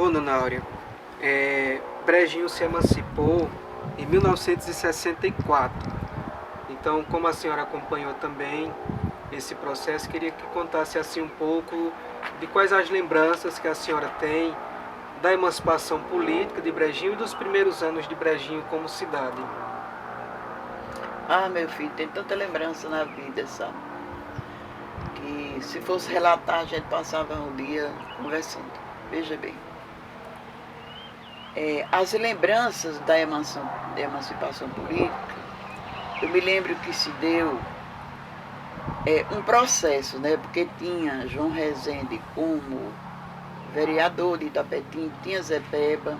Ô, Dona Áurea, Brejinho se emancipou em 1964. Então, como a senhora acompanhou também esse processo, queria que contasse assim um pouco de quais as lembranças que a senhora tem da emancipação política de Brejinho e dos primeiros anos de Brejinho como cidade. Ah, meu filho, tem tanta lembrança na vida, sabe? Que se fosse relatar, a gente passava um dia conversando. Veja bem. As lembranças da emancipação política, eu me lembro que se deu um processo, né? Porque tinha João Rezende como vereador de Itapetim, tinha Zé Peba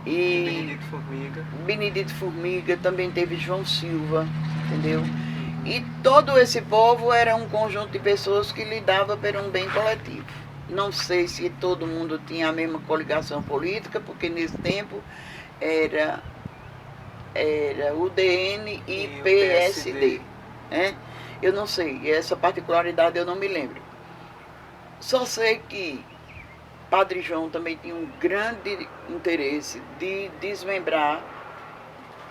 E e Benedito Formiga. Benedito Formiga, também teve João Silva, entendeu? E todo esse povo era um conjunto de pessoas que lidava por um bem coletivo. Não sei se todo mundo tinha a mesma coligação política, porque nesse tempo era UDN e E o PSD. Né? Eu não sei, essa particularidade eu não me lembro. Só sei que Padre João também tinha um grande interesse de desmembrar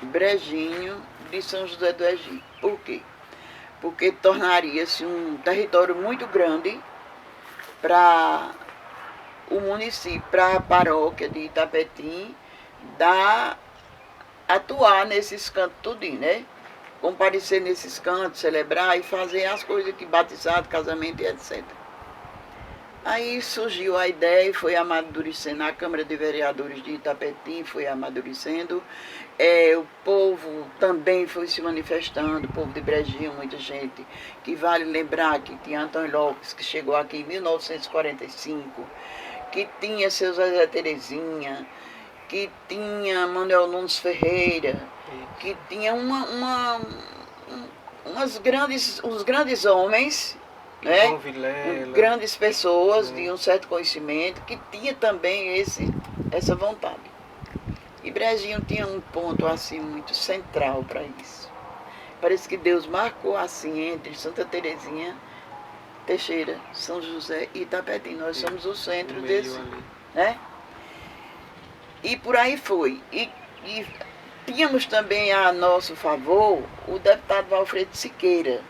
Brejinho de São José do Egito. Por quê? Porque tornaria-se um território muito grande para o município, para a paróquia de Itapetim, atuar nesses cantos tudinho, né? Comparecer nesses cantos, celebrar e fazer as coisas que batizado, casamento e etc. Aí surgiu a ideia e foi amadurecendo, a Câmara de Vereadores de Itapetim foi amadurecendo, o povo também foi se manifestando, o povo de Brejinho, muita gente, que vale lembrar que tinha Antônio Lopes, que chegou aqui em 1945, que tinha seu Zé Terezinha, que tinha Manuel Nunes Ferreira, que tinha uns grandes homens, né? Grandes pessoas de um certo conhecimento, que tinha também essa vontade. E Brejinho tinha um ponto assim muito central para isso. Parece que Deus marcou assim entre Santa Terezinha, Teixeira, São José e Itapetim. Nós somos o centro desse, né? E por aí foi. E tínhamos também a nosso favor o deputado Valfredo Siqueira.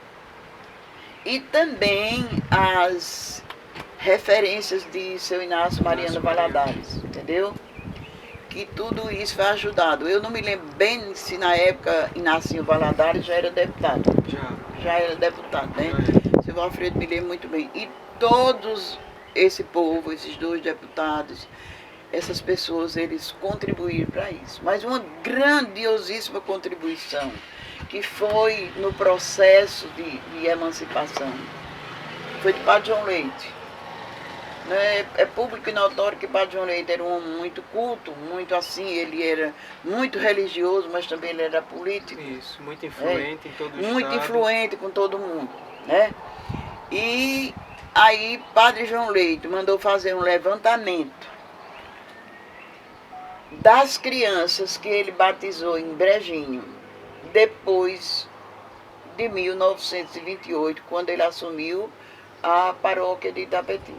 E também as referências de seu Inácio Mariano Valadares, entendeu? Que tudo isso foi ajudado. Eu não me lembro bem se na época Inácio Valadares já era deputado. Já era deputado, né? Seu Valfredo me lembra muito bem. E todos esse povo, esses dois deputados, essas pessoas, eles contribuíram para isso. Mas uma grandiosíssima contribuição que foi no processo de emancipação foi de Padre João Leite. Né? É público e notório que Padre João Leite era um homem muito culto, muito assim, ele era muito religioso, mas também ele era político. Isso, muito influente em todo o muito estado. Influente com todo mundo, né? E aí Padre João Leite mandou fazer um levantamento das crianças que ele batizou em Brejinho, depois de 1928, quando ele assumiu a paróquia de Itapetim.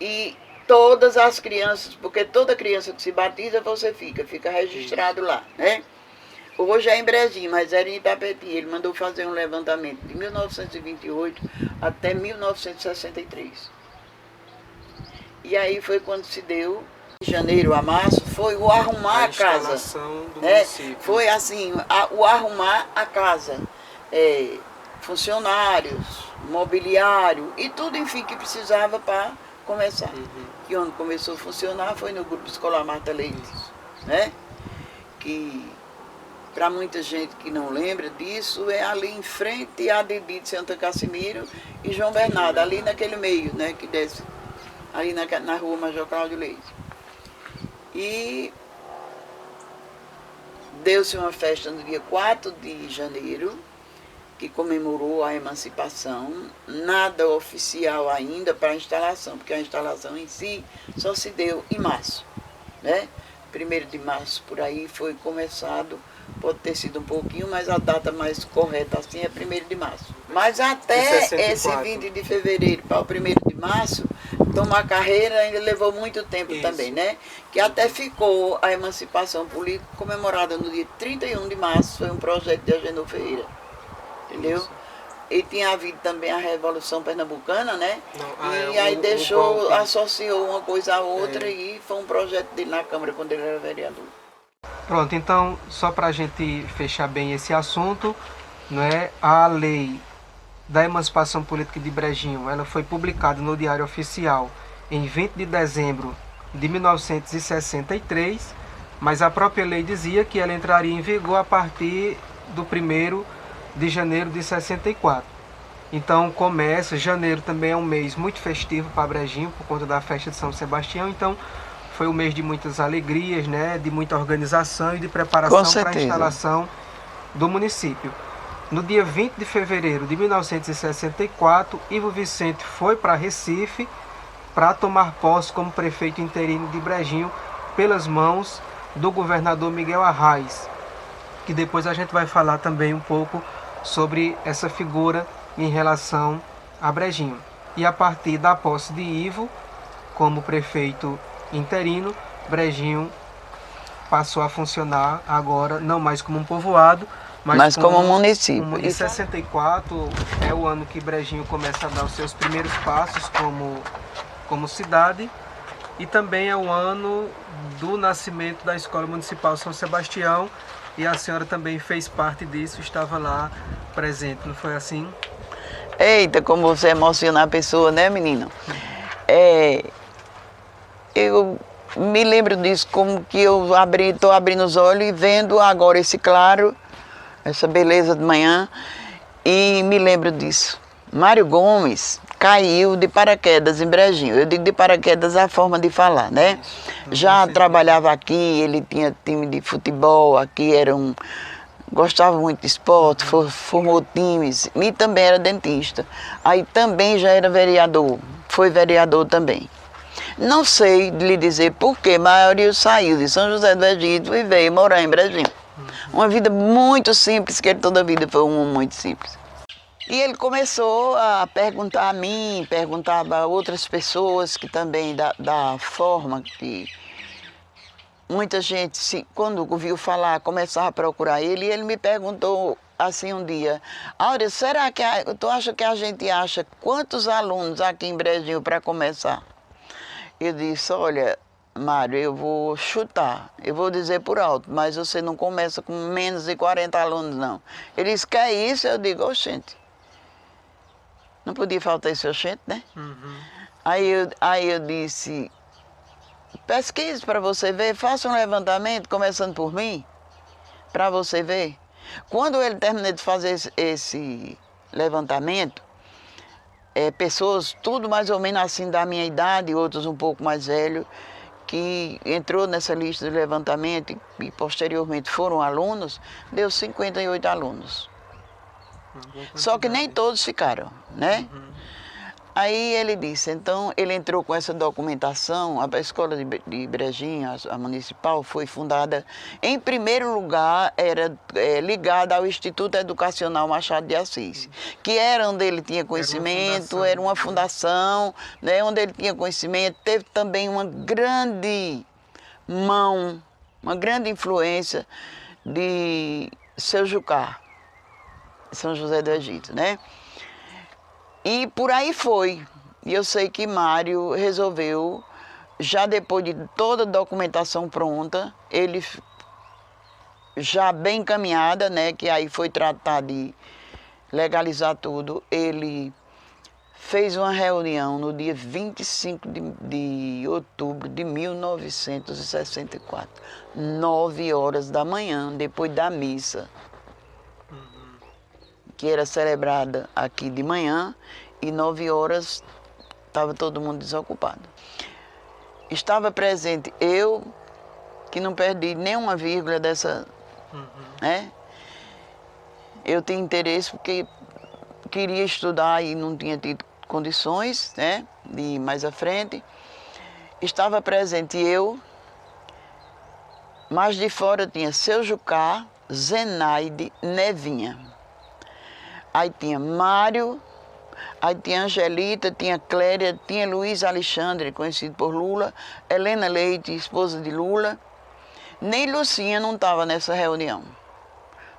E todas as crianças, porque toda criança que se batiza, você fica registrado lá, né? Hoje é em Brejinho, mas era em Itapetim. Ele mandou fazer um levantamento de 1928 até 1963. E aí foi quando se deu, de janeiro a março, foi o arrumar a casa. Do município. Foi assim, o arrumar a casa. Funcionários, mobiliário e tudo, enfim, que precisava para começar. E onde começou a funcionar foi no Grupo Escolar Marta Leite, né? Que, para muita gente que não lembra disso, é ali em frente à Debi de Santa Cassimiro e João Bernardo, ali naquele meio, né? Que desce ali na rua Major Cláudio Leite. E deu-se uma festa no dia 4 de janeiro, que comemorou a emancipação, nada oficial ainda para a instalação, porque a instalação em si só se deu em março, né? 1º de março, por aí foi começado, pode ter sido um pouquinho, mas a data mais correta assim é 1º de março. Mas até esse 20 de fevereiro para o 1º de março, tomar carreira ainda levou muito tempo também, né? Que até ficou a emancipação política comemorada no dia 31 de março, foi um projeto de Agenor Ferreira, entendeu? Isso. E tinha havido também a Revolução Pernambucana, né? Não, e aí deixou, associou uma coisa à outra e foi um projeto dele na Câmara quando ele era vereador. Pronto, então, só para a gente fechar bem esse assunto, não é? A lei da emancipação política de Brejinho, ela foi publicada no Diário Oficial em 20 de dezembro de 1963, mas a própria lei dizia que ela entraria em vigor a partir do 1º de janeiro de 64. Então janeiro também é um mês muito festivo para Brejinho, por conta da festa de São Sebastião, então foi um mês de muitas alegrias, né, de muita organização e de preparação para a instalação do município. No dia 20 de fevereiro de 1964, Ivo Vicente foi para Recife para tomar posse como prefeito interino de Brejinho pelas mãos do governador Miguel Arraes, que depois a gente vai falar também um pouco sobre essa figura em relação a Brejinho. E a partir da posse de Ivo como prefeito interino, Brejinho passou a funcionar agora não mais como um povoado, mas como um município. Em 64 é o ano que Brejinho começa a dar os seus primeiros passos como cidade, e também é o ano do nascimento da Escola Municipal São Sebastião, e a senhora também fez parte disso, estava lá presente, não foi assim? Eita, como você emociona a pessoa, né, menino? Eu me lembro disso, como que eu estou abrindo os olhos e vendo agora esse claro, essa beleza de manhã, e me lembro disso. Mário Gomes caiu de paraquedas em Brejinho. Eu digo de paraquedas a forma de falar, né? Já trabalhava aqui, ele tinha time de futebol, aqui gostava muito de esporte, formou times, e também era dentista. Aí também já era vereador, foi vereador também. Não sei lhe dizer por que a maioria saiu de São José do Egito e veio morar em Brejinho. Uma vida muito simples, que ele toda a vida foi muito simples. E ele começou a perguntar a mim, perguntava a outras pessoas que também, da forma que muita gente, quando ouviu falar, começava a procurar ele, e ele me perguntou assim um dia: Áurea, será que tu acha que a gente acha quantos alunos aqui em Brejinho para começar? Eu disse: olha, Mário, eu vou chutar, eu vou dizer por alto, mas você não começa com menos de 40 alunos, não. Ele disse: que é isso? Eu digo: oxente, não podia faltar esse oxente, né? Uhum. Aí eu disse: pesquise para você ver, faça um levantamento, começando por mim, para você ver. Quando ele terminou de fazer esse levantamento, pessoas, tudo mais ou menos assim da minha idade, outros um pouco mais velhos, que entrou nessa lista de levantamento e posteriormente foram alunos, deu 58 alunos. Só que nem todos ficaram, né? Uhum. Aí ele disse, então ele entrou com essa documentação, a escola de Brejinho, a municipal, foi fundada, em primeiro lugar, era ligada ao Instituto Educacional Machado de Assis, que era onde ele tinha conhecimento, era uma fundação, né, onde ele tinha conhecimento, teve também uma grande mão, uma grande influência de Seu Jucá, São José do Egito, né? E por aí foi. E eu sei que Mário resolveu, já depois de toda a documentação pronta, ele já bem encaminhada, né, que aí foi tratar de legalizar tudo, ele fez uma reunião no dia 25 de outubro de 1964, 9 horas da manhã, depois da missa, que era celebrada aqui de manhã, e 9 horas estava todo mundo desocupado. Estava presente eu, que não perdi nenhuma vírgula dessa, né? Eu tinha interesse porque queria estudar e não tinha tido condições, né, de ir mais à frente. Estava presente eu, mas de fora tinha Seu Jucá, Zenaide, Nevinha. Aí tinha Mário, Aí tinha Angelita, tinha Cléria, tinha Luiz Alexandre, conhecido por Lula, Helena Leite, esposa de Lula. Nem Lucinha não estava nessa reunião.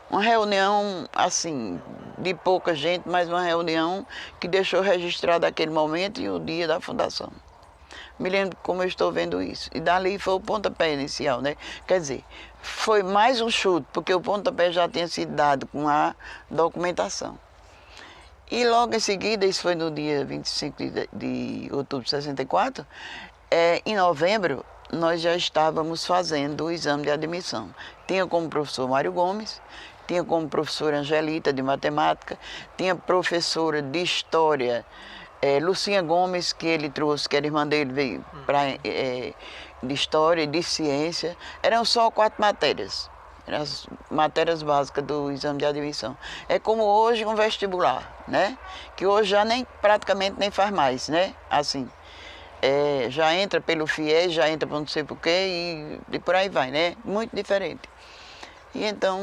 Uma reunião, assim, de pouca gente, mas uma reunião que deixou registrado aquele momento e o dia da fundação. Me lembro como eu estou vendo isso. E dali foi o pontapé inicial, né? Quer dizer, foi mais um chute, porque o pontapé já tinha sido dado com a documentação. E logo em seguida, isso foi no dia 25 de outubro de 64, em novembro, nós já estávamos fazendo o exame de admissão. Tinha como professor Mário Gomes, tinha como professora Angelita, de matemática, tinha professora de história, Lucinha Gomes, que ele trouxe, que era irmã dele, veio de história e de ciência. Eram só 4 matérias. Eram as matérias básicas do exame de admissão. É como hoje um vestibular, né? Que hoje já praticamente nem faz mais, né? Assim, já entra pelo FIES, já entra por não sei porquê e por aí vai, né? Muito diferente. E então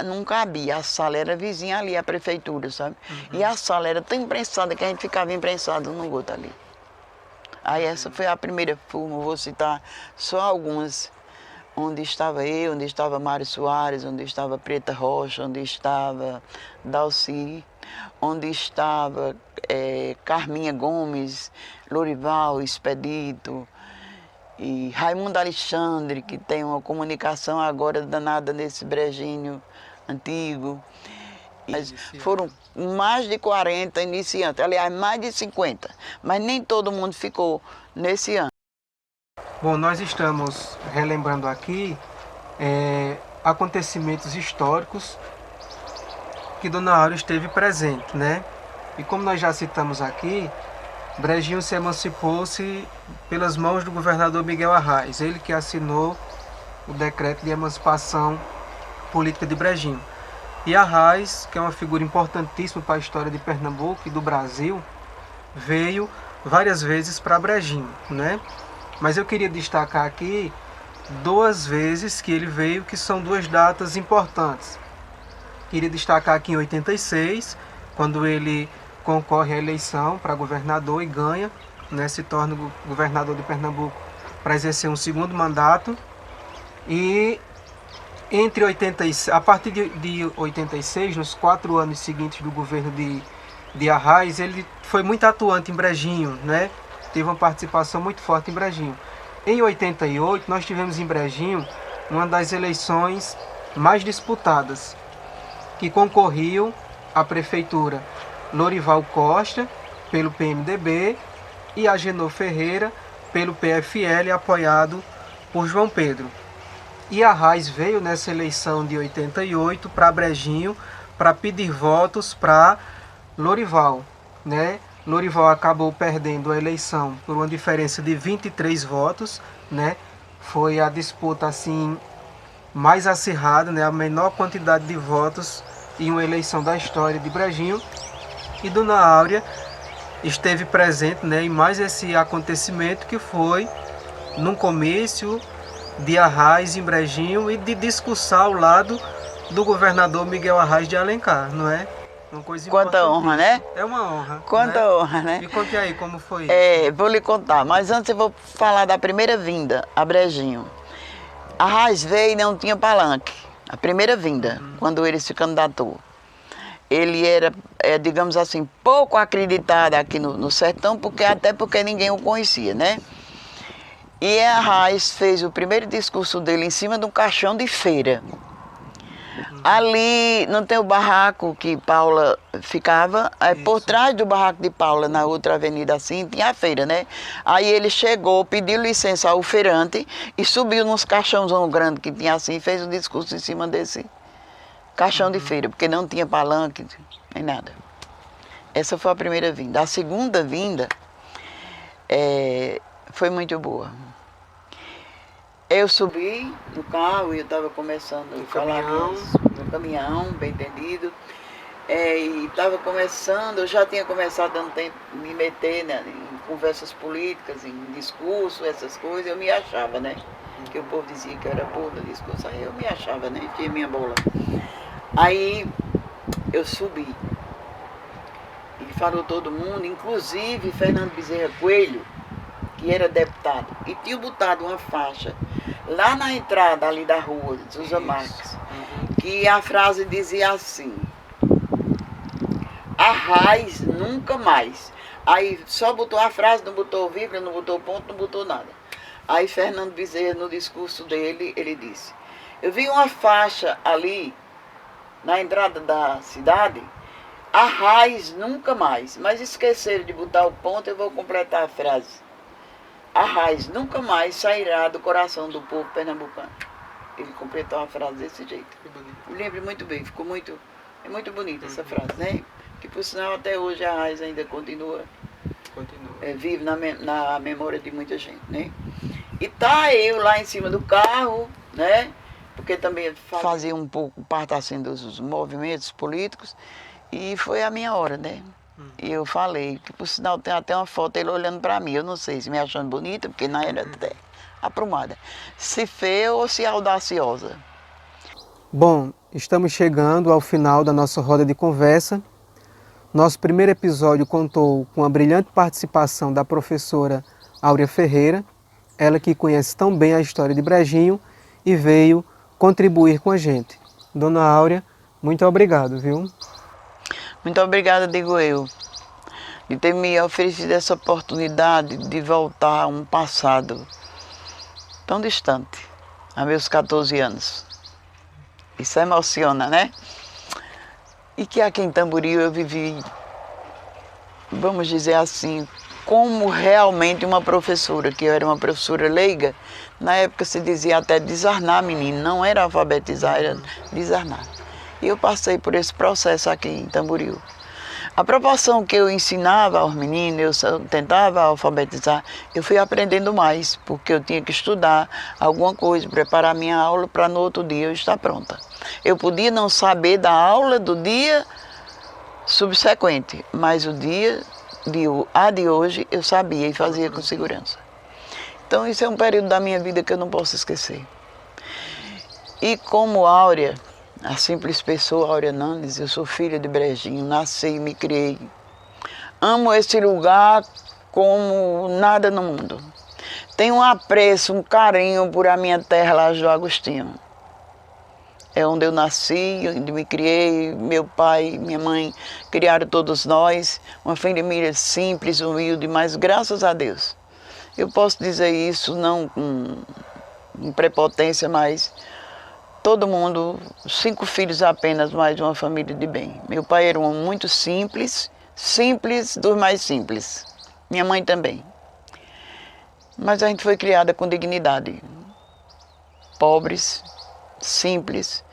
não cabia, a sala era vizinha ali, a prefeitura, sabe? Uhum. E a sala era tão imprensada que a gente ficava imprensado no goto ali. Aí essa foi a primeira turma, vou citar só algumas. Onde estava eu, onde estava Mário Soares, onde estava Preta Rocha, onde estava Dalci, onde estava Carminha Gomes, Lorival, Expedito, e Raimundo Alexandre, que tem uma comunicação agora danada nesse brejinho antigo. Mas foram mais de 40 iniciantes, aliás, mais de 50, mas nem todo mundo ficou nesse ano. Bom, nós estamos relembrando aqui acontecimentos históricos que Dona Áurea esteve presente, né? E como nós já citamos aqui, Brejinho se emancipou-se pelas mãos do governador Miguel Arraes, ele que assinou o decreto de emancipação política de Brejinho. E Arraes, que é uma figura importantíssima para a história de Pernambuco e do Brasil, veio várias vezes para Brejinho, né? Mas eu queria destacar aqui 2 vezes que ele veio, que são 2 datas importantes. Queria destacar aqui em 86, quando ele concorre à eleição para governador e ganha, né, se torna governador de Pernambuco para exercer um 2º mandato. E a partir de 86, nos 4 anos seguintes do governo de Arraes, ele foi muito atuante em Brejinho, né? Teve uma participação muito forte em Brejinho. Em 88, nós tivemos em Brejinho uma das eleições mais disputadas, que concorriam à prefeitura Lorival Costa, pelo PMDB, e Agenor Ferreira, pelo PFL, apoiado por João Pedro. E Arraes veio nessa eleição de 88 para Brejinho para pedir votos para Lorival, né? Lorival acabou perdendo a eleição por uma diferença de 23 votos, né? Foi a disputa assim mais acirrada, né? A menor quantidade de votos em uma eleição da história de Brejinho. E Dona Áurea esteve presente, né, em mais esse acontecimento, que foi num comício de Arraes em Brejinho e de discussão ao lado do governador Miguel Arraes de Alencar, não é? Uma coisa Quanta honra, né? É uma honra. Quanta né? honra, né? Me conte aí como foi isso. Vou lhe contar, mas antes eu vou falar da primeira vinda a Brejinho. Arraes veio e não tinha palanque, a primeira vinda, quando ele se candidatou. Ele era, digamos assim, pouco acreditado aqui no sertão, até porque ninguém o conhecia, né? E Arraes fez o primeiro discurso dele em cima de um caixão de feira. Ali não tem o barraco que Paula ficava, por trás do barraco de Paula, na outra avenida assim, tinha a feira, né? Aí ele chegou, pediu licença ao feirante e subiu nos caixãozão grande que tinha assim, e fez o discurso em cima desse caixão de feira, porque não tinha palanque, nem nada. Essa foi a primeira vinda. A segunda vinda foi muito boa. Eu subi no carro e eu estava começando a falar no caminhão, bem entendido. E estava começando, eu já tinha começado a me meter, né, em conversas políticas, em discurso, essas coisas, eu me achava, né? Que o povo dizia que eu era boa no discurso, aí eu me achava, né? Tinha minha bola. Aí eu subi e parou todo mundo, inclusive Fernando Bezerra Coelho, que era deputado, e tinha botado uma faixa lá na entrada ali da rua, Sousa Marques, que a frase dizia assim: arraiz nunca mais. Aí só botou a frase, não botou vírgula, não botou ponto, não botou nada. Aí Fernando Bezerra, no discurso dele, ele disse: eu vi uma faixa ali na entrada da cidade, arraiz nunca mais. Mas esqueceram de botar o ponto, eu vou completar a frase. Arraiz nunca mais sairá do coração do povo pernambucano. Ele completou a frase desse jeito. Eu lembro muito bem, ficou muito... É muito bonita essa frase, né? Que por sinal até hoje a raiz ainda continua. Vive na memória de muita gente, né? E tá eu lá em cima do carro, né? Porque também fazia um pouco parte assim dos movimentos políticos. E foi a minha hora, né? E eu falei, que por sinal tem até uma foto ele olhando para mim. Eu não sei se me achando bonita, porque na era até aprumada. Se feia ou se audaciosa. Bom, estamos chegando ao final da nossa roda de conversa. Nosso primeiro episódio contou com a brilhante participação da professora Áurea Ferreira, ela que conhece tão bem a história de Brejinho e veio contribuir com a gente. Dona Áurea, muito obrigado, viu? Muito obrigada, digo eu, de ter me oferecido essa oportunidade de voltar a um passado tão distante, a meus 14 anos. Isso emociona, né? E que aqui em Tamboril eu vivi, vamos dizer assim, como realmente uma professora, que eu era uma professora leiga. Na época se dizia até desarnar menino, não era alfabetizar, era desarnar. E eu passei por esse processo aqui em Tamboril. A proporção que eu ensinava aos meninos, eu tentava alfabetizar, eu fui aprendendo mais, porque eu tinha que estudar alguma coisa, preparar minha aula para no outro dia eu estar pronta. Eu podia não saber da aula do dia subsequente, mas o dia de hoje eu sabia e fazia com segurança. Então isso é um período da minha vida que eu não posso esquecer. E como Áurea, a simples pessoa Áurea Nandes, eu sou filha de Brejinho, nasci e me criei. Amo esse lugar como nada no mundo. Tenho um apreço, um carinho por a minha terra, Laje do Agostinho. É onde eu nasci, onde me criei, meu pai e minha mãe criaram todos nós. Uma família simples, humilde, mas graças a Deus. Eu posso dizer isso não com prepotência, mas todo mundo, 5 filhos apenas, mais de uma família de bem. Meu pai era um homem muito simples, simples dos mais simples. Minha mãe também. Mas a gente foi criada com dignidade. Pobres, simples,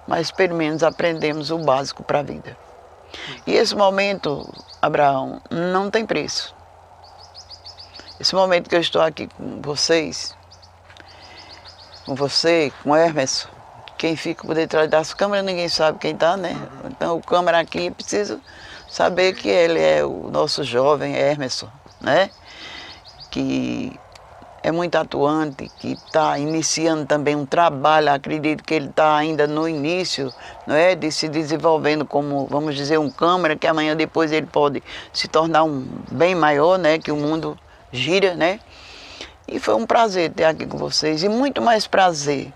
mas pelo menos aprendemos o básico para a vida. E esse momento, Abraão, não tem preço. Esse momento que eu estou aqui com vocês, com você, com Hermes, quem fica por detrás das câmeras, ninguém sabe quem está, né? Então o câmera aqui, preciso saber que ele é o nosso jovem Hermes, né? Que é muito atuante, que está iniciando também um trabalho, acredito que ele está ainda no início, não é? De se desenvolvendo como, vamos dizer, um câmara, que amanhã depois ele pode se tornar um bem maior, né? Que o mundo gira, né? E foi um prazer ter aqui com vocês, e muito mais prazer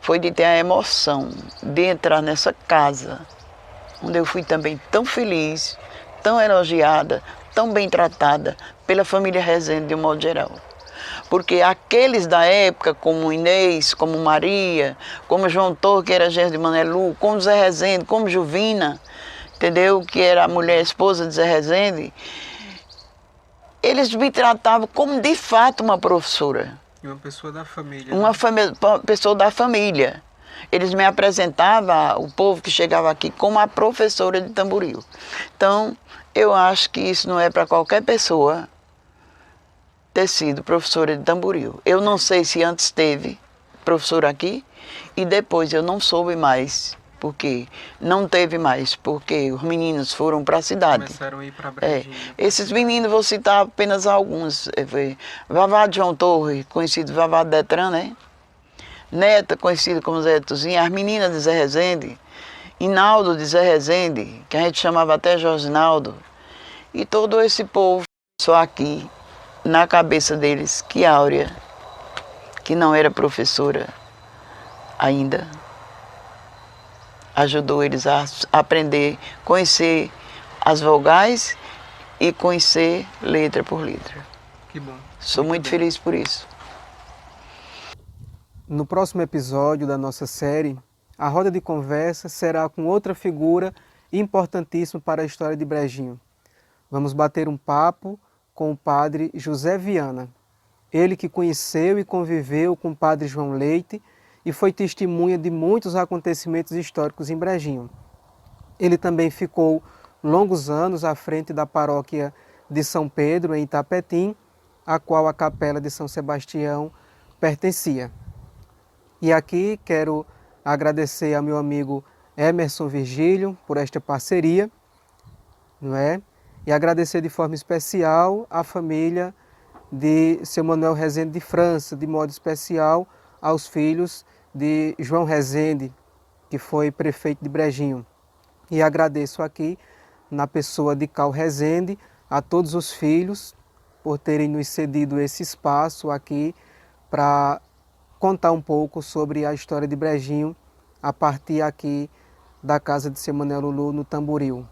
foi de ter a emoção de entrar nessa casa, onde eu fui também tão feliz, tão elogiada, tão bem tratada pela família Rezende de um modo geral. Porque aqueles da época, como Inês, como Maria, como João Torre, que era genro de Manelu, como Zé Rezende, como Juvina, entendeu? Que era a mulher, a esposa de Zé Rezende, eles me tratavam como de fato uma professora. E uma pessoa da família. Uma pessoa da família. Eles me apresentavam, o povo que chegava aqui, como a professora de Tamboril. Então, eu acho que isso não é para qualquer pessoa ter sido professora de Tamboril. Eu não sei se antes teve professora aqui e depois eu não soube mais, porque não teve mais, porque os meninos foram para a cidade. Começaram a ir para Brejinho. Esses meninos, vou citar apenas alguns. Vavá de João Torre, conhecido Vavá de Detran, né? Neta, conhecido como Zé Tuzinho, as meninas de Zé Rezende, Inaldo de Zé Rezende, que a gente chamava até Jorginaldo. E todo esse povo, só aqui, na cabeça deles, que Áurea, que não era professora ainda, ajudou eles a aprender, conhecer as vogais e conhecer letra por letra. Que bom. Sou muito feliz por isso. No próximo episódio da nossa série, a roda de conversa será com outra figura importantíssima para a história de Brejinho. Vamos bater um papo com o padre José Viana. Ele que conheceu e conviveu com o padre João Leite e foi testemunha de muitos acontecimentos históricos em Brejinho. Ele também ficou longos anos à frente da paróquia de São Pedro, em Itapetim, a qual a capela de São Sebastião pertencia. E aqui quero agradecer ao meu amigo Emerson Virgílio por esta parceria, não é? E agradecer de forma especial à família de seu Manuel Rezende de França, de modo especial aos filhos de João Rezende, que foi prefeito de Brejinho. E agradeço aqui, na pessoa de Cal Rezende, a todos os filhos por terem nos cedido esse espaço aqui para contar um pouco sobre a história de Brejinho a partir aqui da casa de seu Manuel Lulu, no Tamboril.